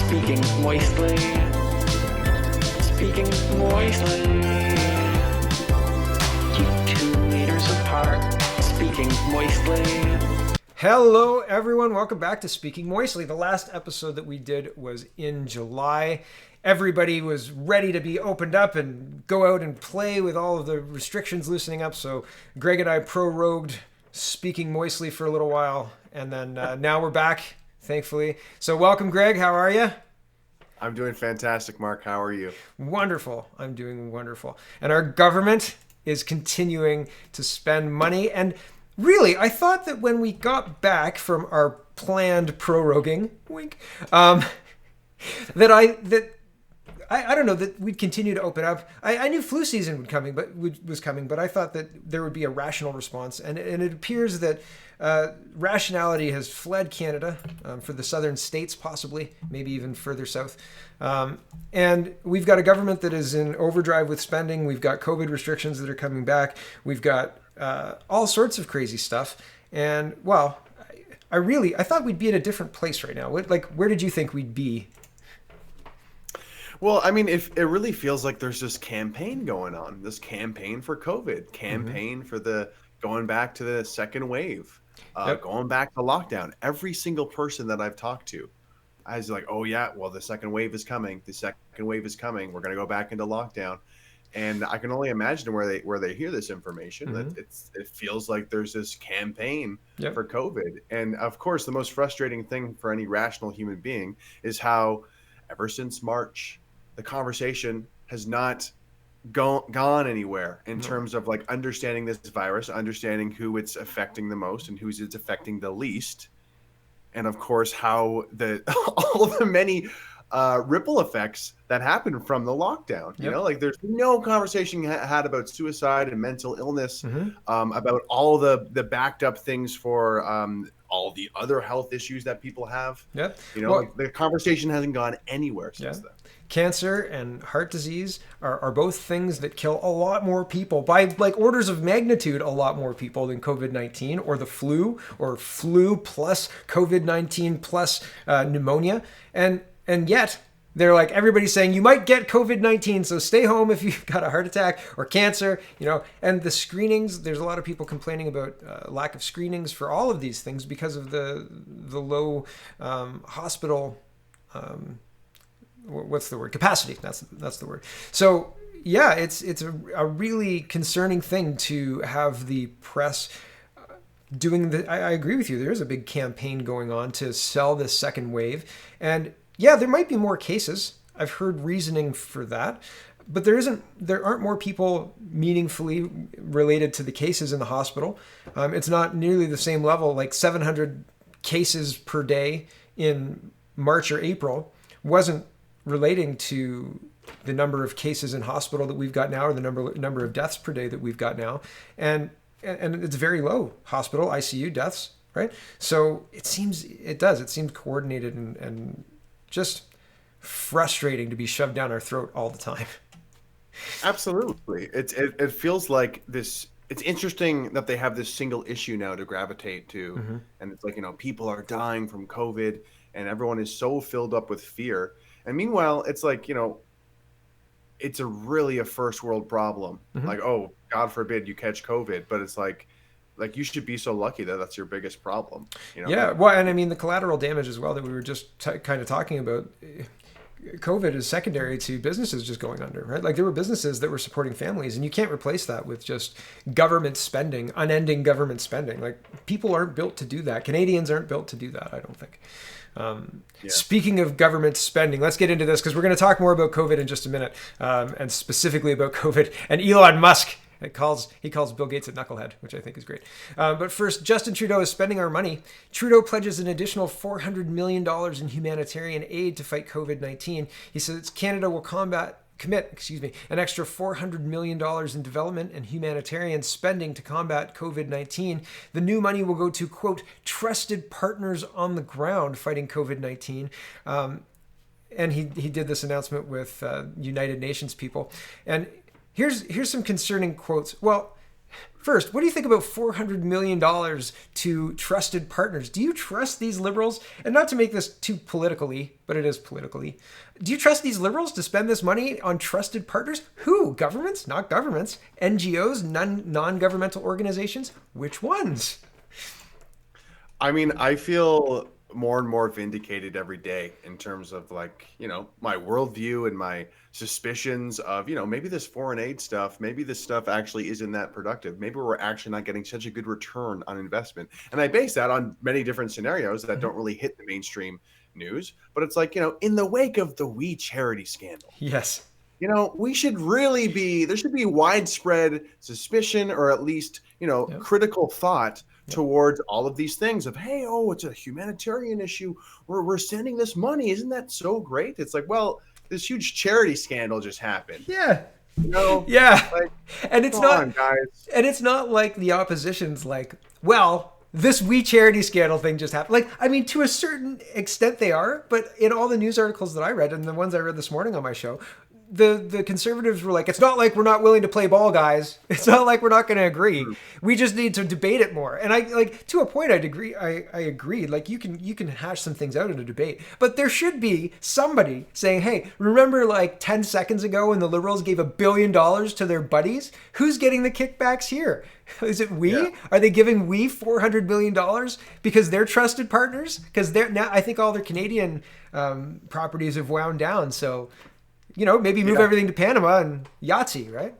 Speaking moistly. Speaking moistly. Keep 2 meters apart. Speaking moistly. Hello, everyone. Welcome back to Speaking Moistly. The last episode that we did was in July. Everybody was ready to be opened up and go out and play with all of the restrictions loosening up. So Greg and I prorogued Speaking Moistly for a little while. And then now we're back, thankfully. So welcome, Greg. How are you? I'm doing fantastic, Mark. How are you? Wonderful. I'm doing wonderful. And our government is continuing to spend money. And really, I thought that when we got back from our planned proroguing, wink, that I don't know, that we'd continue to open up. I knew flu season was coming, but I thought that there would be a rational response. And it appears that rationality has fled Canada for the southern states, possibly, maybe even further south. And we've got a government that is in overdrive with spending. We've got COVID restrictions that are coming back. We've got all sorts of crazy stuff. And, well, I thought we'd be in a different place right now. Where did you think we'd be? Well, I mean, if it really feels like there's this campaign going on, this campaign for COVID, campaign for the going back to the second wave, going back to lockdown. Every single person that I've talked to is like, oh, yeah, well, the second wave is coming. The second wave is coming. We're going to go back into lockdown. And I can only imagine where they hear this information that it feels like there's this campaign for COVID. And of course, the most frustrating thing for any rational human being is how ever since March, the conversation has not gone anywhere in terms of like understanding this virus, understanding who it's affecting the most and who's it's affecting the least. And of course, how all the many ripple effects that happen from the lockdown. You know, like there's no conversation had about suicide and mental illness, about all the backed up things for all the other health issues that people have. You know, like the conversation hasn't gone anywhere since then. Cancer and heart disease are both things that kill a lot more people by like orders of magnitude, a lot more people than COVID-19 or the flu or flu plus COVID-19 plus pneumonia. And yet they're like, everybody's saying you might get COVID-19, so stay home if you've got a heart attack or cancer, you know. And the screenings, there's a lot of people complaining about lack of screenings for all of these things because of the low hospital what's the word? Capacity. That's the word. So yeah, it's a really concerning thing to have the press doing the. I agree with you. There is a big campaign going on to sell this second wave, and yeah, there might be more cases. I've heard reasoning for that, but there aren't more people meaningfully related to the cases in the hospital. It's not nearly the same level. Like 700 cases per day in March or April wasn't relating to the number of cases in hospital that we've got now, or the number of deaths per day that we've got now, and it's very low hospital ICU deaths, right? So it seems coordinated and just frustrating to be shoved down our throat all the time. Absolutely, it feels like this. It's interesting that they have this single issue now to gravitate to, and it's like, you know, people are dying from COVID, and everyone is so filled up with fear. And meanwhile, it's like, you know, it's really a first world problem. Like, oh, God forbid you catch COVID, but it's like you should be so lucky that that's your biggest problem. You know? Yeah, well, and I mean the collateral damage as well that we were just kind of talking about. COVID is secondary to businesses just going under, right? Like there were businesses that were supporting families, and you can't replace that with just government spending, unending government spending. Like people aren't built to do that. Canadians aren't built to do that, I don't think. Speaking of government spending, let's get into this because we're going to talk more about COVID in just a minute, and specifically about COVID and Elon Musk. He calls Bill Gates a knucklehead, which I think is great. But first, Justin Trudeau is spending our money. Trudeau pledges an additional $400 million in humanitarian aid to fight COVID-19. He says Canada will commit an extra $400 million in development and humanitarian spending to combat COVID-19. The new money will go to, quote, trusted partners on the ground fighting COVID-19. And he did this announcement with United Nations people. And here's some concerning quotes. Well, First, what do you think about $400 million to trusted partners? Do you trust these liberals? And not to make this too politically, but it is politically. Do you trust these liberals to spend this money on trusted partners? Who? Governments? Not governments. NGOs? Non-governmental organizations? Which ones? I mean, I feel more and more vindicated every day in terms of like, my worldview and my suspicions of, maybe this foreign aid stuff, maybe this stuff actually isn't that productive. Maybe we're actually not getting such a good return on investment. And I base that on many different scenarios that don't really hit the mainstream news. But it's like, in the wake of the We Charity scandal. Yes. We should really there should be widespread suspicion, or at least, critical thought towards all of these things of, hey, it's a humanitarian issue. We're sending this money. Isn't that so great? It's like, well, this huge charity scandal just happened. Yeah. Yeah. Like, and it's not, guys. And it's not like the opposition's like, well, this We Charity scandal thing just happened. Like, I mean, to a certain extent they are, but in all the news articles that I read and the ones I read this morning on my show, the conservatives were like, it's not like we're not willing to play ball, guys. It's not like we're not going to agree. We just need to debate it more. And I like, to a point, I'd agree. I agreed. Like, you can hash some things out in a debate, but there should be somebody saying, hey, remember like 10 seconds ago when the liberals gave $1 billion to their buddies? Who's getting the kickbacks here? Is it we? Yeah. Are they giving we $400 million because they're trusted partners? Because they're now, I think all their Canadian properties have wound down. So, maybe move everything to Panama and Yahtzee, right?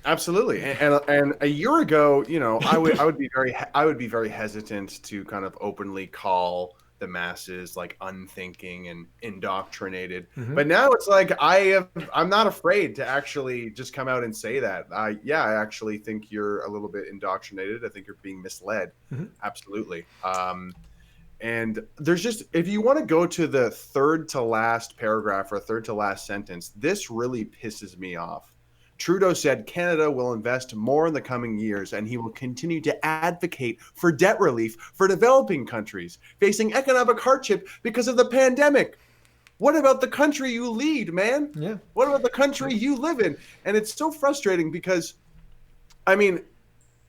Absolutely. And a year ago, I would be very hesitant to kind of openly call the masses like unthinking and indoctrinated. Mm-hmm. But now it's like I'm not afraid to actually just come out and say that. I actually think you're a little bit indoctrinated. I think you're being misled. Mm-hmm. Absolutely. And there's just, if you want to go to the third to last paragraph or third to last sentence, this really pisses me off. Trudeau said Canada will invest more in the coming years, and he will continue to advocate for debt relief for developing countries facing economic hardship because of the pandemic. What about the country you lead, man? Yeah. What about the country you live in? And it's so frustrating because, I mean,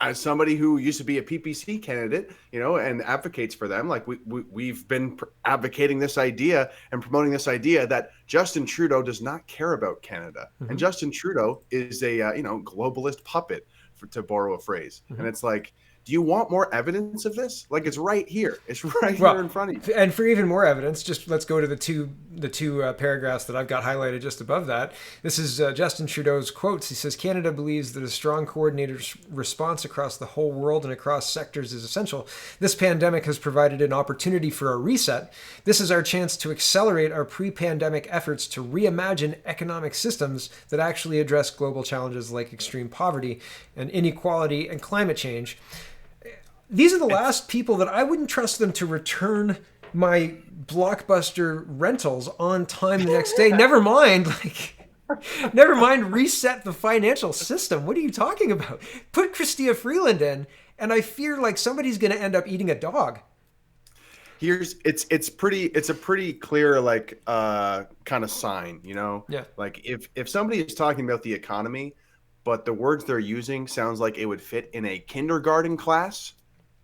as somebody who used to be a PPC candidate, and advocates for them, like we've been advocating this idea and promoting this idea that Justin Trudeau does not care about Canada. Mm-hmm. And Justin Trudeau is a, globalist puppet, to borrow a phrase. Mm-hmm. And it's like, do you want more evidence of this? Like, it's right here. It's right here in front of you. And for even more evidence, just let's go to the two paragraphs that I've got highlighted just above that. This is Justin Trudeau's quotes. He says, Canada believes that a strong coordinated response across the whole world and across sectors is essential. This pandemic has provided an opportunity for a reset. This is our chance to accelerate our pre-pandemic efforts to reimagine economic systems that actually address global challenges like extreme poverty and inequality and climate change. These are the last people that I wouldn't trust them to return my Blockbuster rentals on time the next day. Never mind reset the financial system. What are you talking about? Put Chrystia Freeland in, and I fear like somebody's going to end up eating a dog. It's a pretty clear like kind of sign, Yeah. Like if somebody is talking about the economy, but the words they're using sounds like it would fit in a kindergarten class,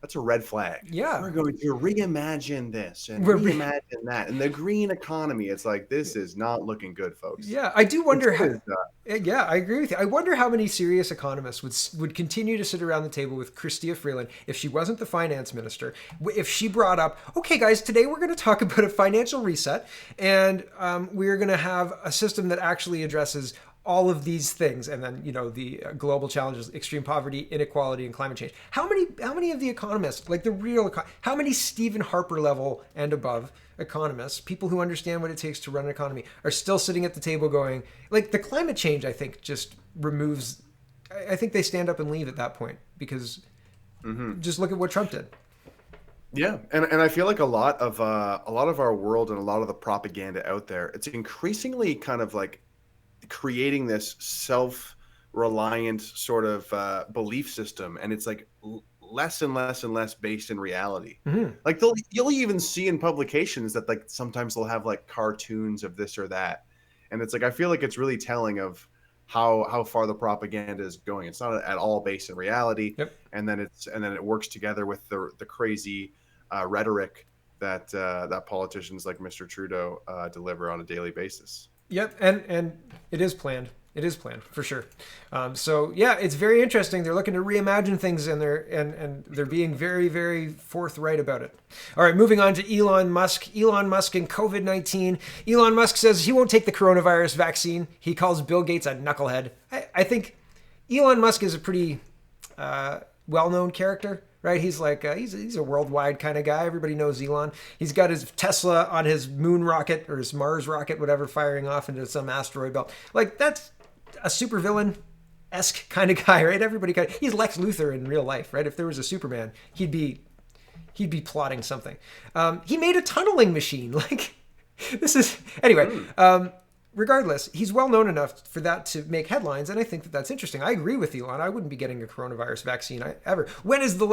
that's a red flag. Yeah. We're going to reimagine this and reimagine that. And the green economy, it's like, this is not looking good, folks. Yeah, I do wonder yeah, I agree with you. I wonder how many serious economists would continue to sit around the table with Chrystia Freeland if she wasn't the finance minister, if she brought up, okay, guys, today we're going to talk about a financial reset, and we're going to have a system that actually addresses all of these things, and then the global challenges, extreme poverty, inequality, and climate change. How many of the economists, like the real, how many Stephen Harper level and above economists, people who understand what it takes to run an economy, are still sitting at the table going, like the climate change? I think just removes. I think they stand up and leave at that point because just look at what Trump did. Yeah, and I feel like a lot of our world and a lot of the propaganda out there, it's increasingly kind of like creating this self-reliant sort of belief system, and it's like less and less and less based in reality. Mm-hmm. Like you'll even see in publications that like sometimes they'll have like cartoons of this or that, and it's like I feel like it's really telling of how far the propaganda is going. It's not at all based in reality, Yep. and then it works together with the crazy rhetoric that that politicians like Mr. Trudeau deliver on a daily basis. Yep, and it is planned. It is planned for sure. So yeah, it's very interesting. They're looking to reimagine things, and they're being very, very forthright about it. All right, moving on to Elon Musk. Elon Musk and COVID-19. Elon Musk says he won't take the coronavirus vaccine. He calls Bill Gates a knucklehead. I think Elon Musk is a pretty well-known character, right? He's like he's a worldwide kind of guy. Everybody knows Elon. He's got his Tesla on his moon rocket or his Mars rocket, whatever, firing off into some asteroid belt. Like, that's a supervillain-esque kind of guy, right? He's Lex Luthor in real life, right? If there was a Superman, he'd be plotting something. He made a tunneling machine. Like, this is anyway. Regardless, he's well known enough for that to make headlines, and I think that that's interesting. I agree with Elon. I wouldn't be getting a coronavirus vaccine ever. When is the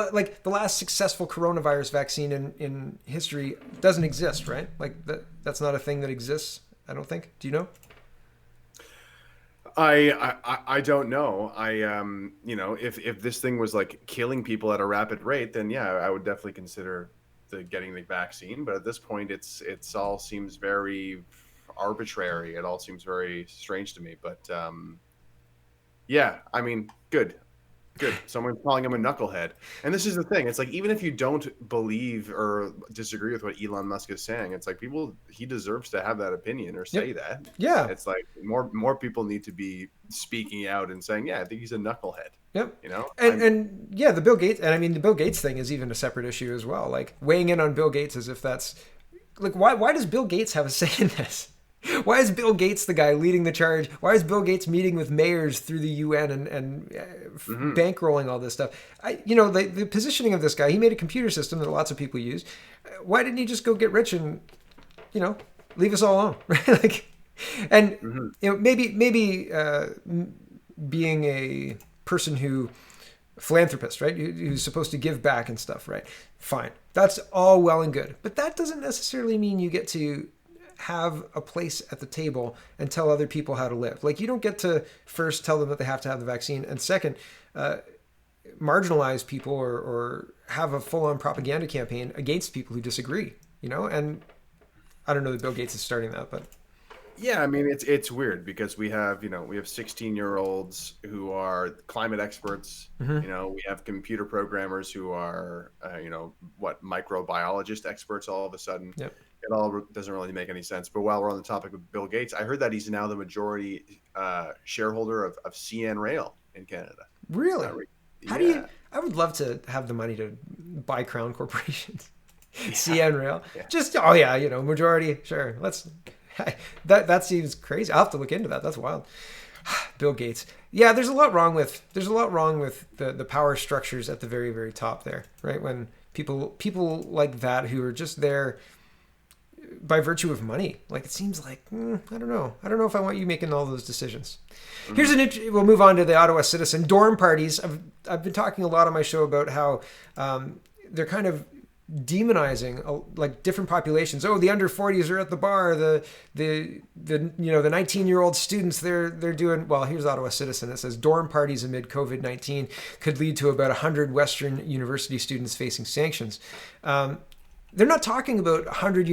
last successful coronavirus vaccine in history? Doesn't exist, right? Like, that's not a thing that exists. I don't think. Do you know? I don't know. If this thing was like killing people at a rapid rate, then yeah, I would definitely consider getting the vaccine. But at this point, it's all seems very arbitrary. It all seems very strange to me. But yeah, I mean, good. Someone's calling him a knucklehead. And this is the thing. It's like, even if you don't believe or disagree with what Elon Musk is saying, it's like, he deserves to have that opinion or say that. Yeah. It's like more people need to be speaking out and saying, yeah, I think he's a knucklehead. Yep. You know? And yeah, the Bill Gates, and I mean, the Bill Gates thing is even a separate issue as well. Like, weighing in on Bill Gates as if that's like, why does Bill Gates have a say in this? Why is Bill Gates the guy leading the charge? Why is Bill Gates meeting with mayors through the UN and bankrolling all this stuff? The positioning of this guy, he made a computer system that lots of people use. Why didn't he just go get rich and, leave us all alone? Right? Like, and maybe being a person philanthropist, right? Who's supposed to give back and stuff, right? Fine. That's all well and good. But that doesn't necessarily mean you get to have a place at the table and tell other people how to live. Like, you don't get to first tell them that they have to have the vaccine, and second, marginalize people or have a full-on propaganda campaign against people who disagree, and I don't know that Bill Gates is starting that, but yeah, I mean, it's weird because we have 16-year-olds who are climate experts. We have computer programmers who are microbiologist experts all of a sudden. Yep. It all doesn't really make any sense. But while we're on the topic of Bill Gates, I heard that he's now the majority shareholder of CN Rail in Canada. Really? How do Yeah. you? I would love to have the money to buy Crown corporations. CN Rail. Yeah. Just majority. Sure. That seems crazy. I'll have to look into that. That's wild. Bill Gates. Yeah, there's a lot wrong with the power structures at the very, very top there, right? When people like that who are just there by virtue of money. Like, it seems like, I don't know if I want you making all those decisions. We'll move on to the Ottawa Citizen. Dorm parties. I've been talking a lot on my show about how they're kind of demonizing like different populations. Oh, the under 40s are at the bar. The 19-year-old students, they're doing well. Here's Ottawa Citizen. It says dorm parties amid COVID-19 could lead to about 100 Western university students facing sanctions. They're not talking about 100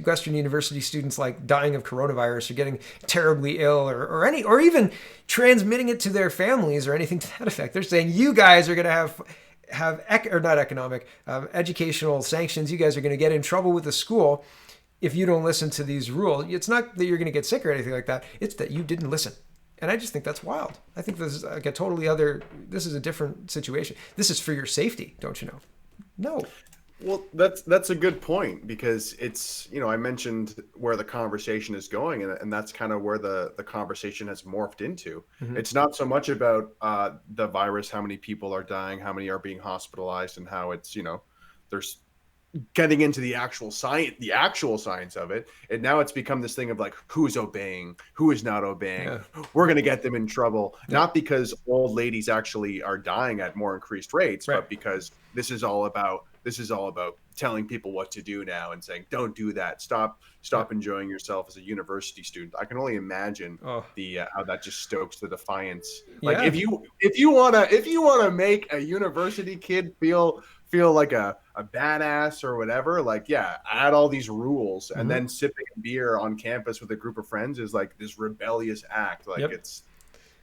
Western university students like dying of coronavirus or getting terribly ill or even transmitting it to their families or anything to that effect. They're saying you guys are going to have educational sanctions. You guys are going to get in trouble with the school if you don't listen to these rules. It's not that you're going to get sick or anything like that. It's that you didn't listen. And I just think that's wild. I think this is like this is a different situation. This is for your safety, don't you know? No. Well, that's a good point because it's, I mentioned where the conversation is going, and that's kind of where the conversation has morphed into. Mm-hmm. It's not so much about the virus, how many people are dying, how many are being hospitalized, and how it's, there's getting into the actual science of it, and now it's become this thing of like, who's obeying, who is not obeying. Yeah. We're going to get them in trouble, Yeah. not because old ladies actually are dying at more increased rates, Right. but because this is all about telling people what to do now and saying, don't do that, stop enjoying yourself as a university student. I can only imagine Oh. the how that just stokes the defiance. Like, Yeah. if you want to make a university kid feel like a badass or whatever, like, yeah, add all these rules, and then sipping a beer on campus with a group of friends is like this rebellious act. Like, it's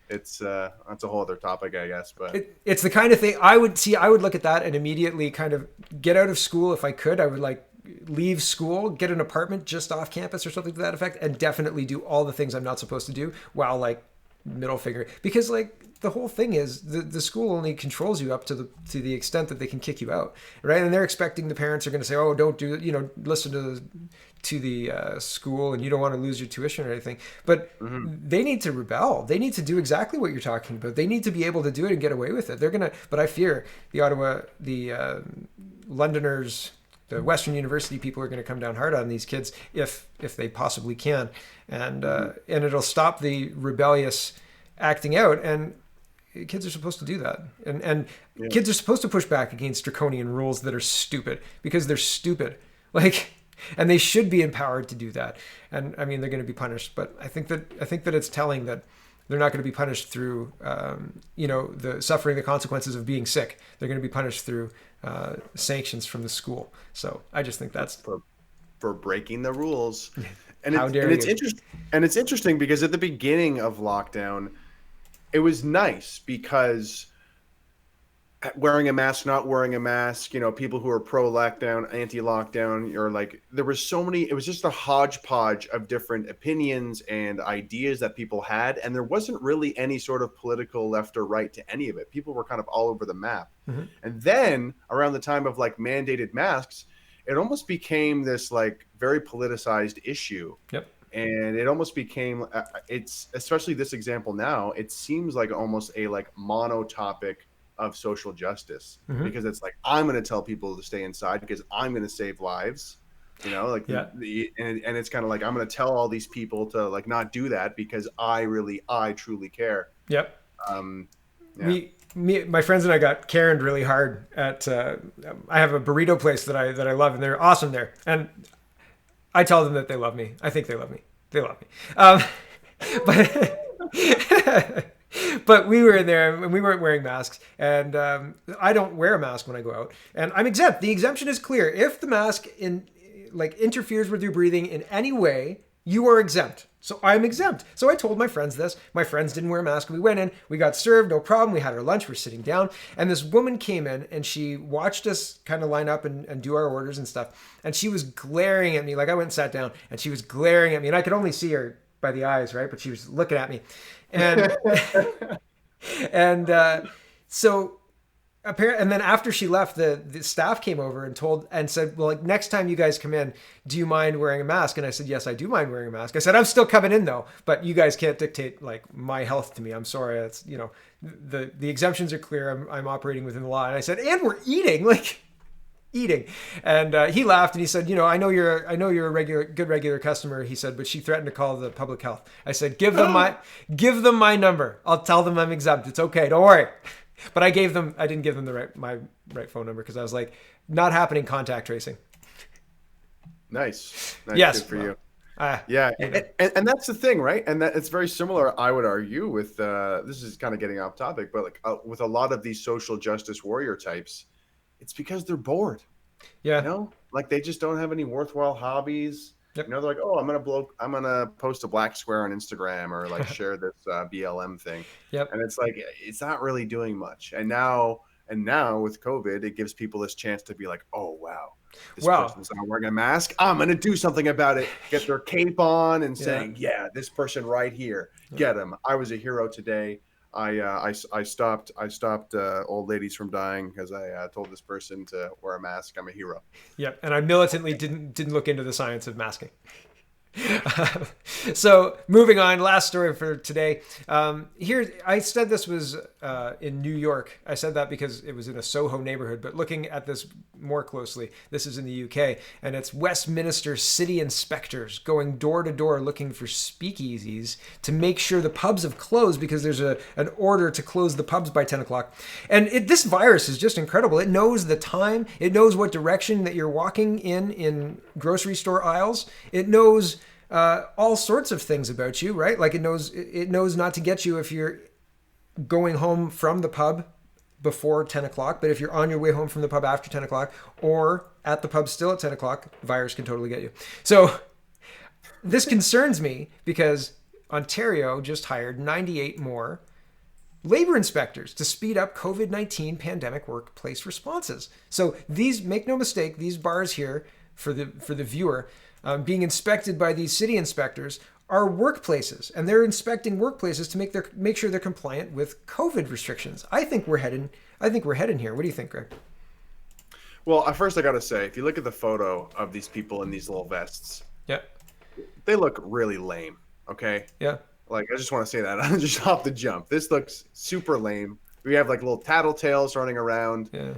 that's a whole other topic, I guess. But it's the kind of thing I would look at that and immediately kind of get out of school if I could. I would like leave school, get an apartment just off campus or something to that effect, and definitely do all the things I'm not supposed to do while like middle finger, because like the whole thing is the school only controls you up to the extent that they can kick you out, right? And they're expecting, the parents are going to say, oh, don't do, listen to the school, and you don't want to lose your tuition or anything. But they need to rebel. They need to do exactly what you're talking about. They need to be able to do it and get away with it. But I fear the Londoners, the Western University people are going to come down hard on these kids if they possibly can, and it'll stop the rebellious acting out. And kids are supposed to do that, and kids are supposed to push back against draconian rules that are stupid, because they're stupid, like, and they should be empowered to do that. And I mean, they're going to be punished, but I think that it's telling that they're not going to be punished through the suffering the consequences of being sick. They're going to be punished through sanctions from the school. So I just think that's for breaking the rules. And it's interesting because at the beginning of lockdown, it was nice because wearing a mask, not wearing a mask, people who are pro lockdown, anti lockdown, or like, there was so many, it was just a hodgepodge of different opinions and ideas that people had. And there wasn't really any sort of political left or right to any of it. People were kind of all over the map. And then around the time of like mandated masks, it almost became this like very politicized issue. Yep. And it almost became, it's especially this example now, it seems like almost a like mono topic of social justice, because it's like, I'm going to tell people to stay inside because I'm going to save lives, and it's kind of like, I'm going to tell all these people to like not do that because I truly care. Yep. My friends and I got Karen'd really hard at, I have a burrito place that I love, and they're awesome there. And I tell them that they love me. I think they love me. They love me. But we were in there and we weren't wearing masks, and I don't wear a mask when I go out, and I'm exempt. The exemption is clear. If the mask interferes with your breathing in any way, you are exempt. So I'm exempt. So I told my friends this. My friends didn't wear a mask. We went in, we got served, no problem. We had our lunch, we're sitting down, and this woman came in and she watched us kind of line up and do our orders and stuff. And she was glaring at me. Like, I went and sat down and she was glaring at me, and I could only see her by the eyes, right? But she was looking at me. And and then after she left, the staff came over and said, well, like, next time you guys come in, do you mind wearing a mask? And I said, yes, I do mind wearing a mask. I said, I'm still coming in though, but you guys can't dictate like my health to me. I'm sorry. It's, the exemptions are clear. I'm operating within the law. And I said, and we're eating. And he laughed and he said, I know you're a good regular customer. He said, but she threatened to call the public health. I said, give them my number. I'll tell them I'm exempt. It's okay. Don't worry. But I didn't give them my right phone number because I was like, not happening, contact tracing. Nice. Yes. Good for you. Yeah. And that's the thing, right? And that it's very similar, I would argue, with this is kind of getting off topic, but like with a lot of these social justice warrior types, it's because they're bored. Yeah. Like they just don't have any worthwhile hobbies. Yep. They're like, oh, I'm gonna post a black square on Instagram, or like share this BLM thing. Yep. And it's like, it's not really doing much. And now with COVID, it gives people this chance to be like, oh wow, this person's not wearing a mask. I'm gonna do something about it. Get their cape on and saying, yeah, this person right here, get him. I was a hero today. I stopped old ladies from dying because I told this person to wear a mask. I'm a hero. Yep, and I militantly didn't look into the science of masking. So moving on, last story for today. Here, I said this was in New York. I said that because it was in a Soho neighborhood, but looking at this more closely, this is in the UK, and it's Westminster city inspectors going door to door looking for speakeasies to make sure the pubs have closed because there's an order to close the pubs by 10 o'clock. And this virus is just incredible. It knows the time. It knows what direction that you're walking in grocery store aisles. It knows all sorts of things about you, right? Like it knows not to get you if you're going home from the pub before 10 o'clock, but if you're on your way home from the pub after 10 o'clock or at the pub still at 10 o'clock, virus can totally get you. So this concerns me because Ontario just hired 98 more labor inspectors to speed up COVID-19 pandemic workplace responses. So these, make no mistake, these bars here for the viewer, being inspected by these city inspectors are workplaces, and they're inspecting workplaces to make sure they're compliant with COVID restrictions. I think we're heading here. What do you think, Greg? Well, at first I got to say, if you look at the photo of these people in these little vests, Yeah. they look really lame. Okay. Yeah. Like, I just want to say that just off the jump. This looks super lame. We have like little tattletales running around. Yeah.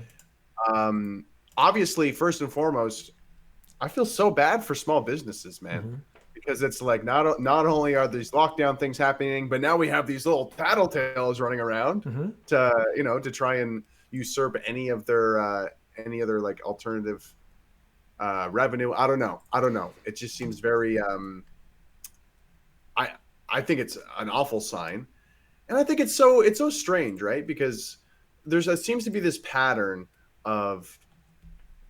Obviously, first and foremost, I feel so bad for small businesses, man. Mm-hmm. Because it's like not only are these lockdown things happening, but now we have these little tattletales running around to try and usurp any other like alternative revenue. I don't know. It just seems very I think it's an awful sign, and I think it's so strange, right? Because there seems to be this pattern of,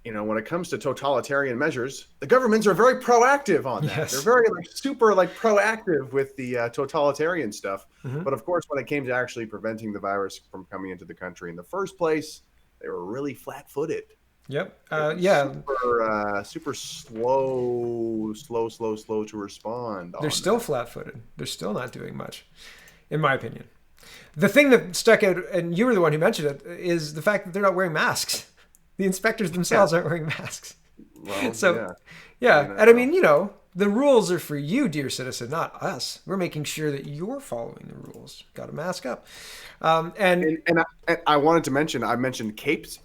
when it comes to totalitarian measures, the governments are very proactive on that. Yes. They're very super proactive with the totalitarian stuff. Mm-hmm. But of course, when it came to actually preventing the virus from coming into the country in the first place, they were really flat-footed. Yep. Super slow to respond. They're still flat-footed. They're still not doing much, in my opinion. The thing that stuck out, and you were the one who mentioned it, is the fact that they're not wearing masks. The inspectors themselves aren't wearing masks. Well, so, yeah. And I mean, the rules are for you, dear citizen, not us. We're making sure that you're following the rules. Got to mask up. And I wanted to mention, I mentioned capes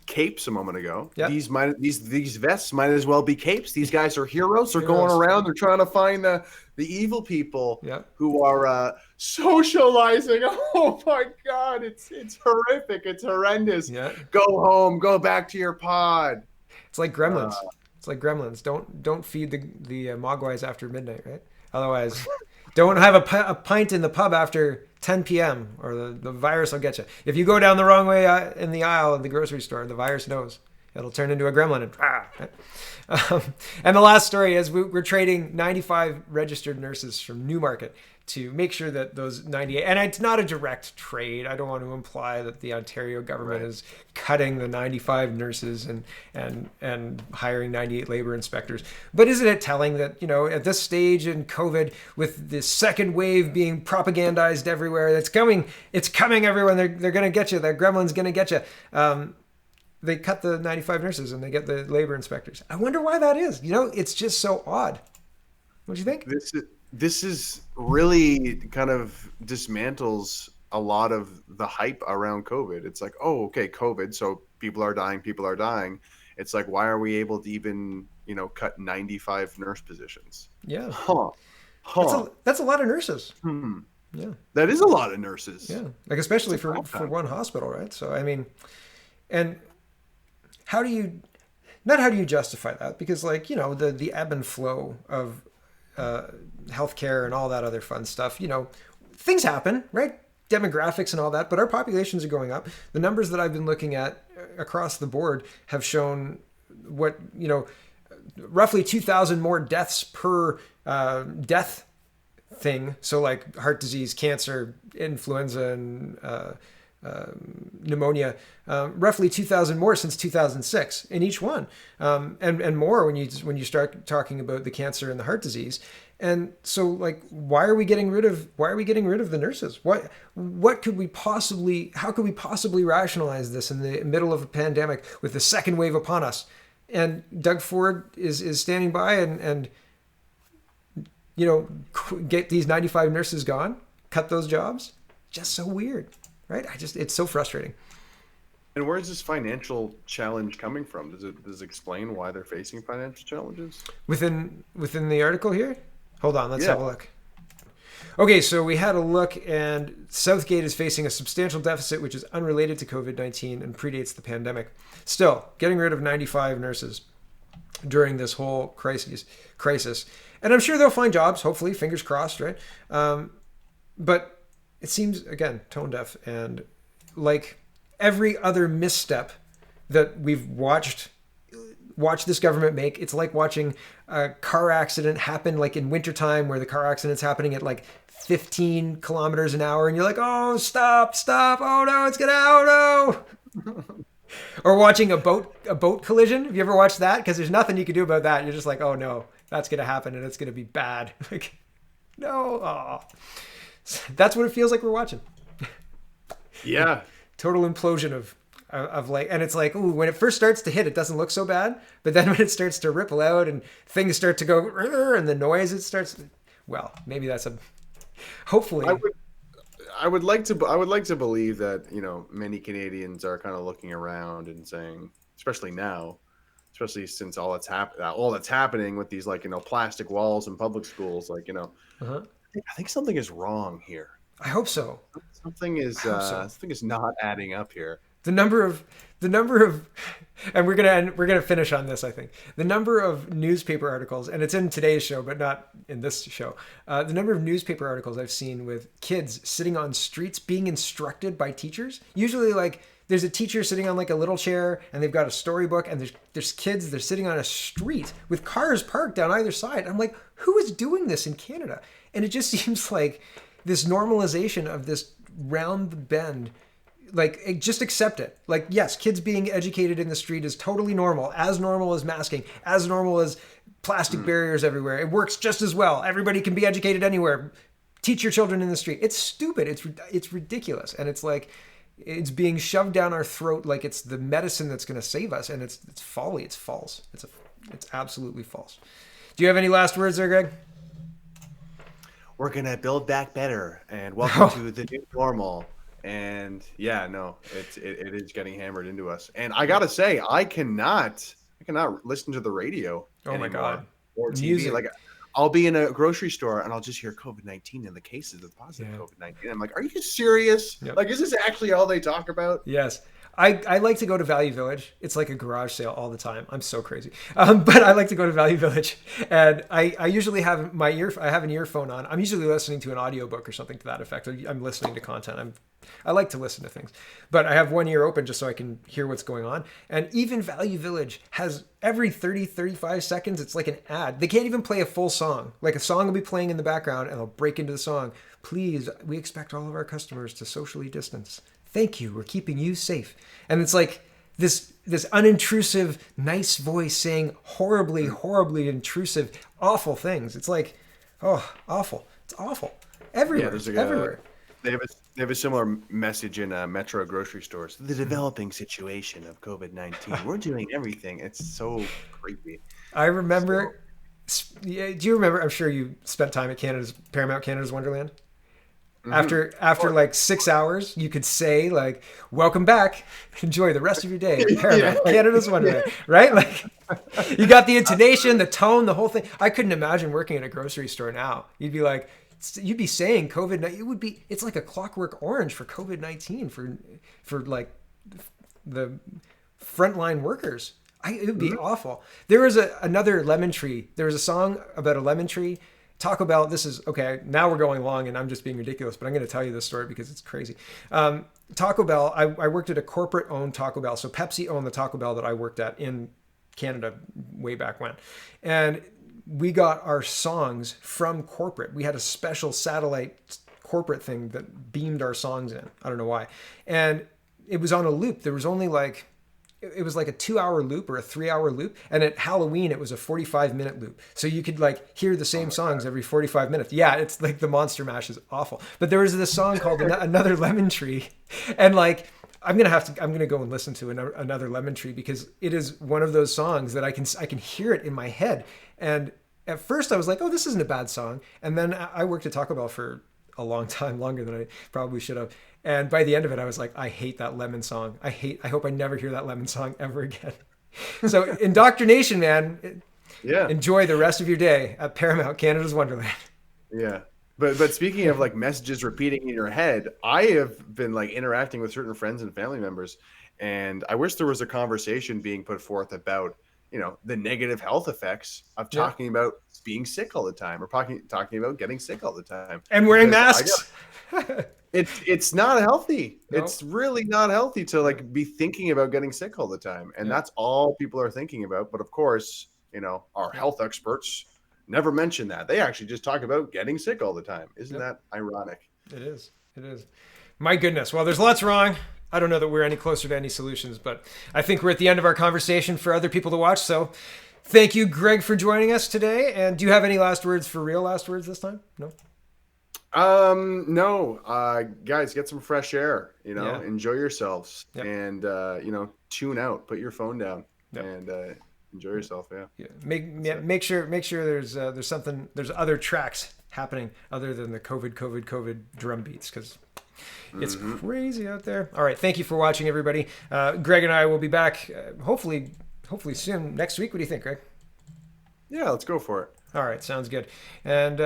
a moment ago. Yep. These vests might as well be capes. These guys are heroes. They're going around. They're trying to find the evil people who are socializing. Oh my God, it's horrific. It's horrendous. Yeah. Go home. Go back to your pod. It's like Gremlins. It's like Gremlins. Don't feed the mogwais after midnight, right? Otherwise, don't have a pint in the pub after 10 p.m. or the virus will get you. If you go down the wrong way in the aisle in the grocery store, the virus knows. It'll turn into a gremlin. And the last story is we're trading 95 registered nurses from Newmarket to make sure that those 98, and it's not a direct trade. I don't want to imply that the Ontario government is cutting the 95 nurses and hiring 98 labor inspectors. But isn't it telling that, at this stage in COVID, with this second wave being propagandized everywhere, it's coming everywhere, and they're going to get you. That gremlin's going to get you. They cut the 95 nurses and they get the labor inspectors. I wonder why that is. It's just so odd. What do you think? This is really kind of dismantles a lot of the hype around COVID. It's like, oh, okay, COVID, so people are dying. It's like, why are we able to even, cut 95 nurse positions? Yeah. Huh. That's a lot of nurses. Yeah. That is a lot of nurses. Yeah. Like, especially for one hospital, right? So, I mean, and how do you justify that? Because the ebb and flow of healthcare and all that other fun stuff, things happen, right? Demographics and all that, but our populations are going up. The numbers that I've been looking at across the board have shown roughly 2,000 more deaths per death thing. So like heart disease, cancer, influenza, and pneumonia, roughly 2,000 more since 2006 in each one, and more when you start talking about the cancer and the heart disease. And so, like, why are we getting rid of the nurses? How could we possibly rationalize this in the middle of a pandemic with the second wave upon us? And Doug Ford is standing by and get these 95 nurses gone, cut those jobs. Just so weird, right? It's so frustrating. And where's this financial challenge coming from? Does it explain why they're facing financial challenges? Within the article here? Hold on, let's have a look. Okay, so we had a look, and Southgate is facing a substantial deficit which is unrelated to COVID-19 and predates the pandemic. Still, getting rid of 95 nurses during this whole crisis. And I'm sure they'll find jobs, hopefully, fingers crossed, right? But it seems, again, tone deaf. And like every other misstep that we've watched this government make, it's like watching a car accident happen like in wintertime where the car accident's happening at like 15 kilometers an hour and you're like, oh, stop, oh no, it's gonna, oh no. Or watching a boat collision. Have you ever watched that? Because there's nothing you can do about that. You're just like, oh no, that's gonna happen and it's gonna be bad. Like, no, oh. That's what it feels like we're watching. Yeah. Total implosion of like, and it's like, ooh, when it first starts to hit, it doesn't look so bad, but then when it starts to ripple out and things start to go, and the noise, it starts. Well, maybe that's hopefully. I would like to believe that, you know, many Canadians are kind of looking around and saying, especially now, especially since all that's happening with these, like, you know, plastic walls in public schools, like, you know, I think something is wrong here. I hope so. Something is not adding up here. The number of, and we're gonna finish on this. I think the number of newspaper articles, and it's in today's show, but not in this show. The number of newspaper articles I've seen with kids sitting on streets being instructed by teachers. Usually, like there's a teacher sitting on like a little chair, and they've got a storybook, and there's kids. They're sitting on a street with cars parked down either side. I'm like, who is doing this in Canada? And it just seems like this normalization of this round the bend. Like, just accept it. Like, yes, kids being educated in the street is totally normal as masking, as normal as plastic barriers everywhere. It works just as well. Everybody can be educated anywhere. Teach your children in the street. It's stupid. It's ridiculous. And it's like, it's being shoved down our throat like it's the medicine that's going to save us. And it's folly. It's false. It's absolutely false. Do you have any last words there, Greg? We're going to build back better. And welcome to the new normal. And yeah, no, it is getting hammered into us. And I gotta say, I cannot listen to the radio anymore, my God, or TV. Music. Like, I'll be in a grocery store and I'll just hear COVID-19 and the cases of positive COVID-19. I'm like, are you serious? Yep. Like, is this actually all they talk about? Yes. I like to go to Value Village. It's like a garage sale all the time. I'm so crazy. But I like to go to Value Village, and I usually have I have an earphone on. I'm usually listening to an audiobook or something to that effect. I'm listening to content. I like to listen to things, but I have one ear open just so I can hear what's going on. And even Value Village has every 35 seconds, it's like an ad. They can't even play a full song. Like a song will be playing in the background and they'll break into the song. Please, we expect all of our customers to socially distance. Thank you. We're keeping you safe. And it's like this unintrusive, nice voice saying horribly, horribly intrusive, awful things. It's like, oh, awful. It's awful. Everywhere. Yeah, everywhere. They have a similar message in Metro grocery stores. The developing situation of COVID-19. We're doing everything. It's so creepy. I remember. Do you remember? I'm sure you spent time at Paramount Canada's Wonderland. After like 6 hours, you could say like, "Welcome back. Enjoy the rest of your day at Paramount Canada's Wonderland." Right? Like, you got the intonation, the tone, the whole thing. I couldn't imagine working at a grocery store now. You'd be saying COVID-19. It's like a Clockwork Orange for COVID-19 for like the frontline workers. It would be awful. There was another lemon tree. There was a song about a lemon tree. Taco Bell, this is, okay, now we're going long and I'm just being ridiculous, but I'm going to tell you this story because it's crazy. Taco Bell, I worked at a corporate-owned Taco Bell. So Pepsi owned the Taco Bell that I worked at in Canada way back when. And we got our songs from corporate. We had a special satellite corporate thing that beamed our songs in. I don't know why. And it was on a loop. There was only like... It was like a 2-hour loop or a 3-hour loop. And at Halloween, it was a 45-minute loop. So you could like hear the same songs every 45 minutes. Yeah, it's like the Monster Mash is awful. But there was this song called Another Lemon Tree. And like, I'm going to go and listen to Another Lemon Tree because it is one of those songs that I can hear it in my head. And at first I was like, oh, this isn't a bad song. And then I worked at Taco Bell for a long time, longer than I probably should have. And by the end of it, I was like, I hate that Lemon song. I hope I never hear that Lemon song ever again. So Indoctrination, man. Yeah. Enjoy the rest of your day at Paramount, Canada's Wonderland. Yeah. But speaking of like messages repeating in your head, I have been like interacting with certain friends and family members, and I wish there was a conversation being put forth about, you know, the negative health effects of talking about being sick all the time, or talking about getting sick all the time and wearing masks. It's not healthy. No. It's really not healthy to like be thinking about getting sick all the time, and that's all people are thinking about. But of course, you know, our health experts never mention that. They actually just talk about getting sick all the time. Isn't that ironic? It is. It is. My goodness. Well, there's lots wrong. I don't know that we're any closer to any solutions, but I think we're at the end of our conversation for other people to watch. So thank you, Greg, for joining us today. And do you have any last words this time? No? No. Guys, get some fresh air, you know, enjoy yourselves, and, you know, tune out, put your phone down, and, enjoy yourself. Make sure there's other tracks happening other than the COVID drum beats, because it's crazy out there. All right, thank you for watching, everybody. Greg and I will be back hopefully soon next week. What do you think, Greg? Yeah, let's go for it. All right, sounds good. And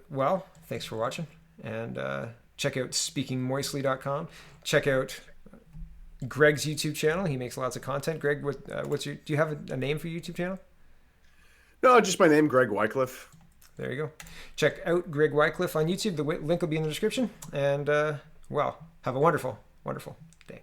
well, thanks for watching, and check out speakingmoistly.com. Check out Greg's YouTube channel. He makes lots of content. Greg, do you have a name for your YouTube channel? No, just my name, Greg Wycliffe. There you go. Check out Greg Wycliffe on YouTube. The link will be in the description. And, well, have a wonderful, wonderful day.